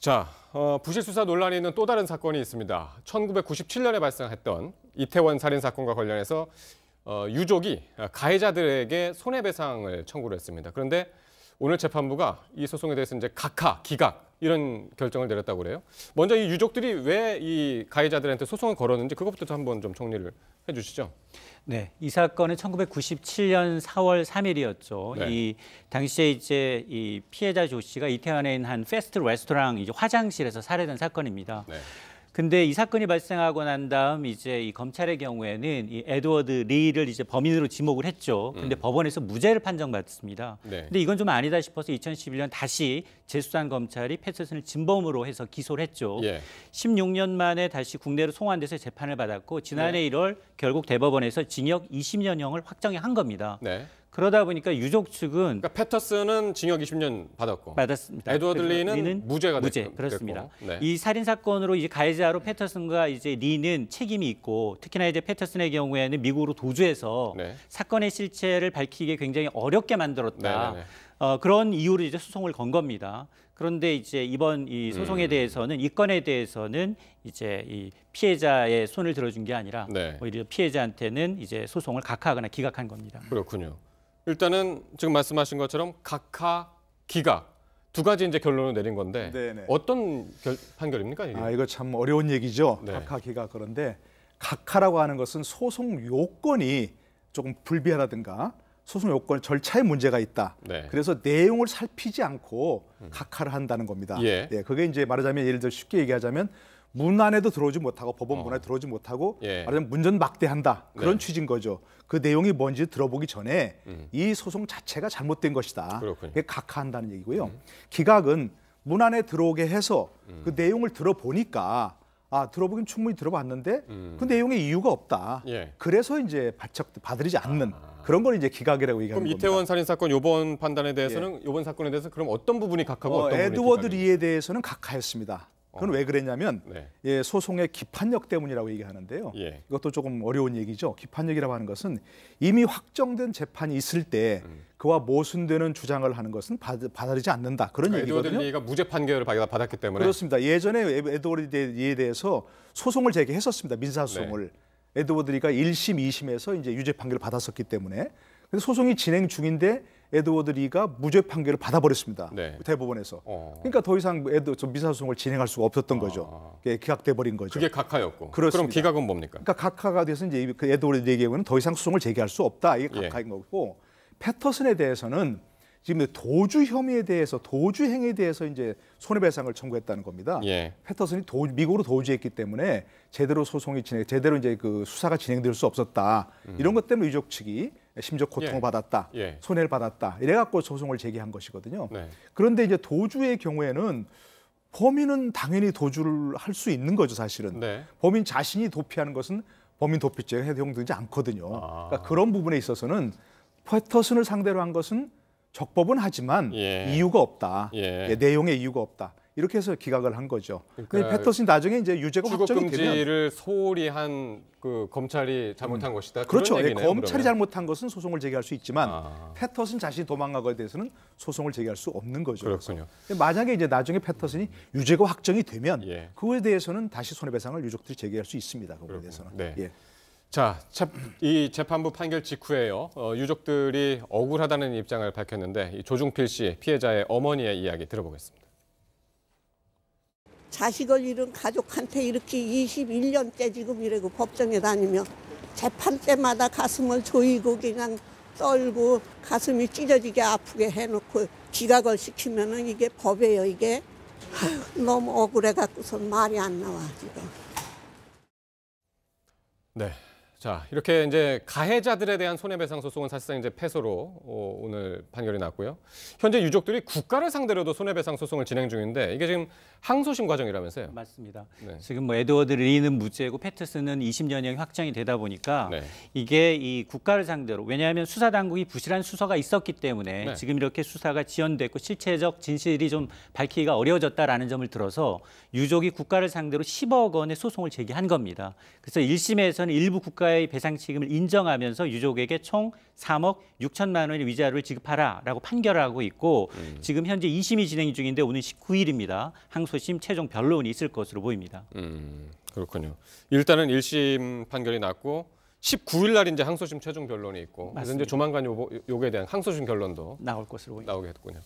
자, 부실 수사 논란이 있는 또 다른 사건이 있습니다. 1997년에 발생했던 이태원 살인 사건과 관련해서 유족이 가해자들에게 손해배상을 청구를 했습니다. 그런데 오늘 재판부가 이 소송에 대해서 이제 각하, 기각 이런 결정을 내렸다고 그래요. 먼저 이 유족들이 왜 이 가해자들한테 소송을 걸었는지 그것부터 한번 좀 정리를 해주시죠. 네, 이 사건은 1997년 4월 3일이었죠. 네. 이 당시에 이제 이 피해자 조 씨가 이태원에 있는 한 패스트 레스토랑 이제 화장실에서 살해된 사건입니다. 네. 근데 이 사건이 발생하고 난 다음 이제 이 검찰의 경우에는 이 에드워드 리를 이제 범인으로 지목을 했죠. 근데 법원에서 무죄를 판정받았습니다. 네. 근데 이건 좀 아니다 싶어서 2011년 다시 재수사한 검찰이 패터슨을 진범으로 해서 기소를 했죠. 예. 16년 만에 다시 국내로 송환돼서 재판을 받았고 지난해 1월 결국 대법원에서 징역 20년형을 확정한 겁니다. 네. 그러다 보니까 유족 측은 그러니까 패터슨은 징역 20년 받았고 받았습니다. 에드워드 리는 무죄가 무죄, 그렇습니다. 됐고. 네. 이 살인 사건으로 이제 가해자로 패터슨과 이제 리는 책임이 있고 특히나 이제 패터슨의 경우에는 미국으로 도주해서 네. 사건의 실체를 밝히기 굉장히 어렵게 만들었다. 네. 그런 이유로 이제 소송을 건 겁니다. 그런데 이제 이번 이 소송에 대해서는 이 건에 대해서는 이제 이 피해자의 손을 들어준 게 아니라 네. 오히려 피해자한테는 이제 소송을 각하하거나 기각한 겁니다. 그렇군요. 일단은 지금 말씀하신 것처럼 각하, 기각 두 가지 이제 결론을 내린 건데 네네. 어떤 판결입니까 이게? 이거 참 어려운 얘기죠. 네. 각하, 기각. 그런데 각하라고 하는 것은 소송 요건이 조금 불비하다든가 소송 요건 절차에 문제가 있다. 네. 그래서 내용을 살피지 않고 각하를 한다는 겁니다. 예. 그게 이제 말하자면 예를 들어 쉽게 얘기하자면 문 안에도 들어오지 못하고 법원 문 안에 들어오지 못하고 예. 말하자면 문전 막대한다. 그런 네. 취지인 거죠. 그 내용이 뭔지 들어보기 전에 이 소송 자체가 잘못된 것이다. 그렇군요. 그게 각하한다는 얘기고요. 기각은 문 안에 들어오게 해서 그 내용을 들어보니까 들어보긴 충분히 들어봤는데 그 내용에 이유가 없다. 예. 그래서 이제 받아들이지 않는 그런 걸 이제 기각이라고 얘기하는 그럼 겁니다. 이태원 살인 사건 이번 판단에 대해서는 이번 사건에 대해서 그럼 어떤 부분이 각하고 어떤 부분이 에드워드 기각입니까? 리에 대해서는 각하였습니다. 그건 왜 그랬냐면 네. 소송의 기판력 때문이라고 얘기하는데요. 예. 이것도 조금 어려운 얘기죠. 기판력이라고 하는 것은 이미 확정된 재판이 있을 때 그와 모순되는 주장을 하는 것은 받아들이지 않는다. 그런 에드워드 얘기거든요. 리가 무죄 판결을 받았기 때문에 그렇습니다. 예전에 에드워드 리에 대해서 소송을 제기했었습니다. 민사소송을. 에드워드 리가 1심, 2심에서 이제 유죄 판결을 받았었기 때문에. 그래서 소송이 진행 중인데 에드워드 리가 무죄 판결을 받아버렸습니다. 네. 대법원에서. 그러니까 더 이상 민사소송을 진행할 수가 없었던 거죠. 기각돼 버린 거죠. 그게 각하였고. 그렇습니다. 그럼 기각은 뭡니까? 그러니까 각하가 돼서 이제 그 에드워드 리의 경우는 더 이상 소송을 제기할 수 없다. 이게 각하인 거고 패터슨에 대해서는 지금 도주 혐의에 대해서 도주 행위에 대해서 이제 손해배상을 청구했다는 겁니다. 예. 패터슨이 미국으로 도주했기 때문에 제대로 제대로 이제 그 수사가 진행될 수 없었다. 이런 것 때문에 유족 측이 심적 고통을 받았다, 손해를 받았다. 이래갖고 소송을 제기한 것이거든요. 네. 그런데 이제 도주의 경우에는 범인은 당연히 도주를 할 수 있는 거죠, 사실은. 네. 범인 자신이 도피하는 것은 범인 도피죄에 해당되지 않거든요. 그러니까 그런 부분에 있어서는 패터슨을 상대로 한 것은 적법은 하지만 이유가 없다. 내용에 이유가 없다. 이렇게 해서 기각을 한 거죠. 그러니까 패터슨이 나중에 이제 유죄가 확정이 되면 출국금지를 소홀히 한 그 검찰이 잘못한 것이다. 그렇죠. 그런 얘기네요, 검찰이 그러면. 잘못한 것은 소송을 제기할 수 있지만 패터슨 자신이 도망간 것에 대해서는 소송을 제기할 수 없는 거죠. 그렇군요. 만약에 이제 나중에 패터슨이 유죄가 확정이 되면 그거에 대해서는 다시 손해배상을 유족들이 제기할 수 있습니다. 그거에 대해서는. 네. 자, 이 재판부 판결 직후에요. 유족들이 억울하다는 입장을 밝혔는데 이 조중필 씨 피해자의 어머니의 이야기 들어보겠습니다. 자식을 잃은 가족한테 이렇게 21년째 지금 이러고 법정에 다니며 재판 때마다 가슴을 조이고 그냥 떨고 가슴이 찢어지게 아프게 해놓고 기각을 시키면은 이게 법이에요, 이게. 아휴, 너무 억울해갖고서 말이 안 나와, 지금. 네. 자, 이렇게 이제 가해자들에 대한 손해배상 소송은 사실상 이제 패소로 오늘 판결이 났고요. 현재 유족들이 국가를 상대로도 손해배상 소송을 진행 중인데 이게 지금 항소심 과정이라면서요? 맞습니다. 지금 뭐 에드워드 리는 무죄고 패터슨은 20년형이 확정이 되다 보니까 이게 이 국가를 상대로 왜냐하면 수사 당국이 부실한 수사가 있었기 때문에 지금 이렇게 수사가 지연됐고 실체적 진실이 좀 밝히기가 어려워졌다라는 점을 들어서 유족이 국가를 상대로 10억 원의 소송을 제기한 겁니다. 그래서 1심에서는 일부 국가의 배상 책임을 인정하면서 유족에게 총 3억 6천만 원의 위자료를 지급하라라고 판결을 하고 있고 지금 현재 2심이 진행 중인데 오늘 19일입니다. 항소 항소심 최종 변론이 있을 것으로 보입니다. 그렇군요. 일단은 1심 판결이 났고 19일 날 이제 항소심 최종 변론이 있고 그래서 이제 조만간 요거에 대한 항소심 결론도 나올 것으로 보입니다. 나오겠군요.